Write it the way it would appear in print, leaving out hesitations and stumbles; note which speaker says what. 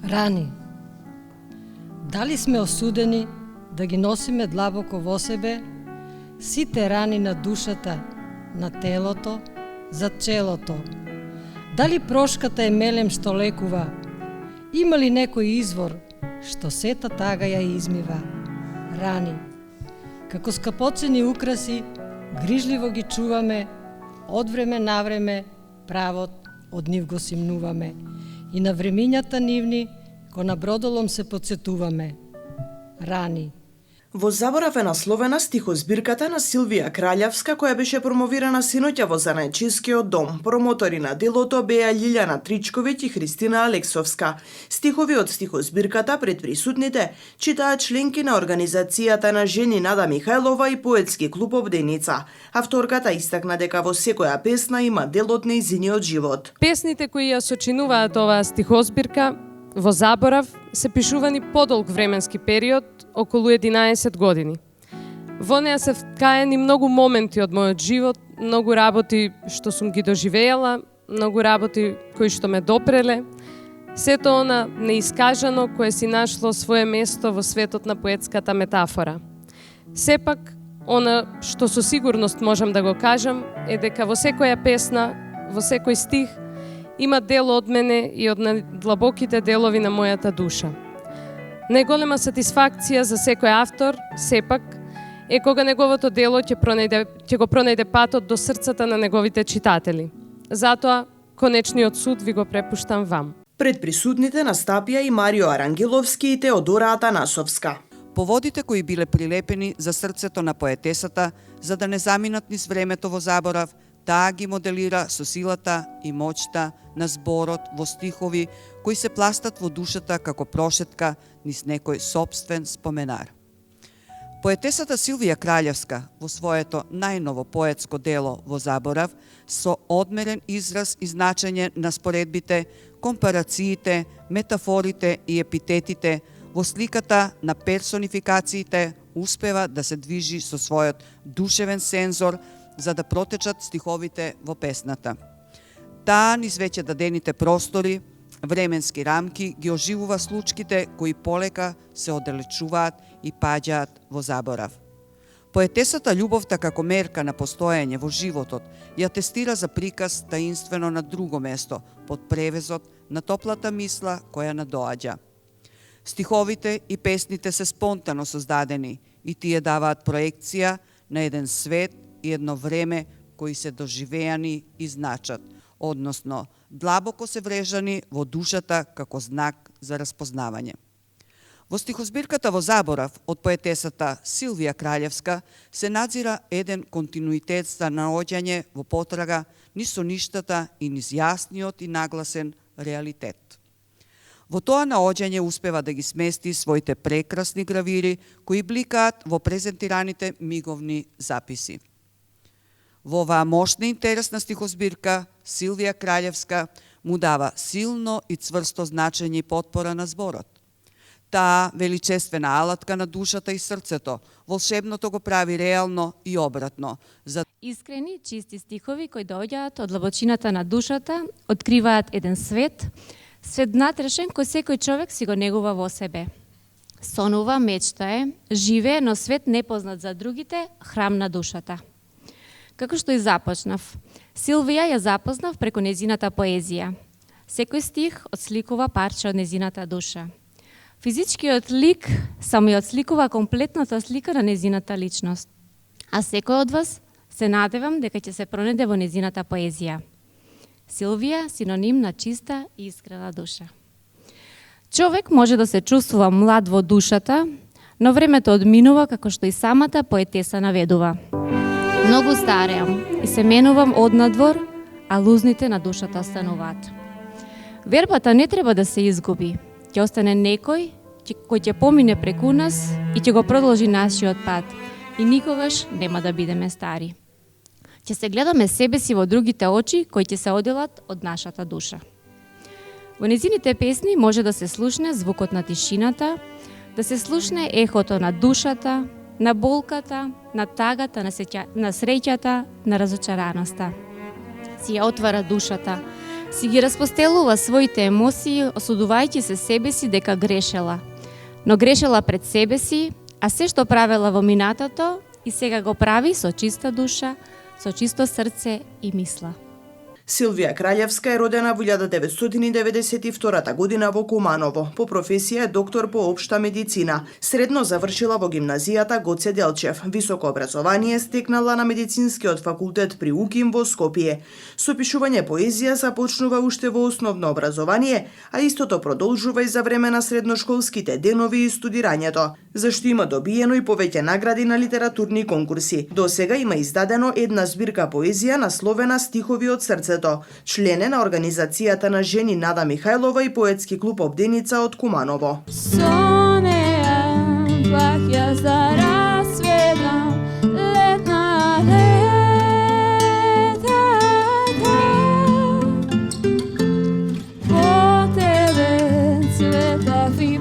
Speaker 1: Рани. Дали сме осудени да ги носиме длабоко во себе сите рани на душата, на телото, за челото? Дали прошката е мелем што лекува? Има ли некој извор што сета тага ја измива? Рани. Како скапоцени украси, грижливо ги чуваме, од време на време правот од нив го симнуваме и на времињата нивни ко на бродолом се подсетуваме. Рани.
Speaker 2: Во заборав е насловена стихозбирката на Силвија Краљевска, која беше промовирана синоќа во Занајчискиот дом. Промотори на делото беа Лилјана Тричковиќ и Христина Алексовска. Стихови од стихозбирката пред присутните читаат членки на Организацијата на жени Нада Михајлова и Поетски клуб Обденица. Авторката истакна дека во секоја песна има дел од нејзиниот живот.
Speaker 3: Песните кои ја сочинуваат оваа стихозбирка во заборав се пишувани подолг временски период, околу 11 години. Во неа се вткаени многу моменти од мојот живот, многу работи што сум ги доживеела, многу работи кои што ме допреле, сето она неискажано кое си нашло свое место во светот на поетската метафора. Сепак, она што со сигурност можам да го кажам е дека во секоја песна, во секој стих, има дел од мене и од најдлабоките делови на мојата душа. Најголема сатисфакција за секој автор, сепак, е кога неговото дело ќе го пронајде патот до срцата на неговите читатели. Затоа, конечниот суд ви го препуштам вам.
Speaker 2: Пред присутните настапија и Марио Арангеловски и Теодора Атанасовска.
Speaker 4: Поводите кои биле прилепени за срцето на поетесата, за да не заминат низ времето во заборав, таа ги моделира со силата и моќта на зборот во стихови кои се пластат во душата како прошетка низ некој сопствен споменар. Поетесата Силвија Краљевска во своето најново поетско дело во заборав со одмерен израз и значење на споредбите, компарациите, метафорите и епитетите во сликата на персонификациите успева да се движи со својот душевен сензор за да протечат стиховите во песната. Таа низ веќе дадените простори, временски рамки ги оживува случките кои полека се оддалечуваат и паѓаат во заборав. Поетесата љубовта како мерка на постоење во животот ја тестира за приказ таинствено на друго место, под превезот на топлата мисла која надоаѓа. Стиховите и песните се спонтано создадени и тие даваат проекција на еден свет и едно време кои се доживеани и значат, односно длабоко се врежани во душата како знак за распознавање. Во стихозбирката во заборав од поетесата Силвија Краљевска се надзира еден континуитет за наоѓање во потрага низ соништата и низ јасниот и нагласен реалитет. Во тоа наоѓање успева да ги смести своите прекрасни гравири кои бликаат во презентираните миговни записи. Во оваа мощна и интересна стихозбирка Силвија Краљевска му дава силно и цврсто значење и потпора на зборот. Таа величествена алатка на душата и срцето, волшебното го прави реално и обратно.
Speaker 5: Искрени, чисти стихови кои доаѓаат од длабочината на душата, откриваат еден свет внатрешен кој секој човек си го негува во себе. Сонува, мечтае, живее, но свет непознат за другите, храм на душата. Како што и започнав, Силвија ја запознав преку незината поезија. Секој стих отсликува парче од незината душа. Физичкиот лик само ја отсликува комплетната слика на незината личност. А секој од вас се надевам дека ќе се пронајде во незината поезија. Силвија синоним на чиста и искрена душа. Човек може да се чувствува млад во душата, но времето одминува како што и самата поетеса наведува. Многу стареам и се менувам однадвор, а лузните на душата остануваат. Вербата не треба да се изгуби. Ќе остане некој кој ќе помине преку нас и ќе го продолжи нашиот пат и никогаш нема да бидеме стари. Ќе се гледаме себе си во другите очи кои ќе се оделат од нашата душа. Во незините песни може да се слушне звукот на тишината, да се слушне ехото на душата, на болката, на тагата, на среќата, на разочараноста. Си ја отвара душата, Си ги распостелува своите емоции, осудувајќи се себе си дека грешела. Но грешела пред себе си, а се што правела во минатото и сега го прави со чиста душа, со чисто срце и мисла.
Speaker 2: Силвија Краљевска е родена во 1992 година во Куманово. По професија е доктор по општа медицина. Средно завршила во гимназијата Гоце Делчев. Високо образование стекнала на медицинскиот факултет при УКИМ во Скопје. Со пишување поезија започнува уште во основно образование, а истото продолжува и за време на средношколските денови и студирањето, зашто има добиено и повеќе награди на литературни конкурси. До сега има издадено една збирка поезија насловена Стихови од срцето. Член е на организацијата на жени Нада Михајлова и поетски клуб Обденица од Куманово.
Speaker 6: Со неа плаќа за расветна летна летата. По тебе цветав и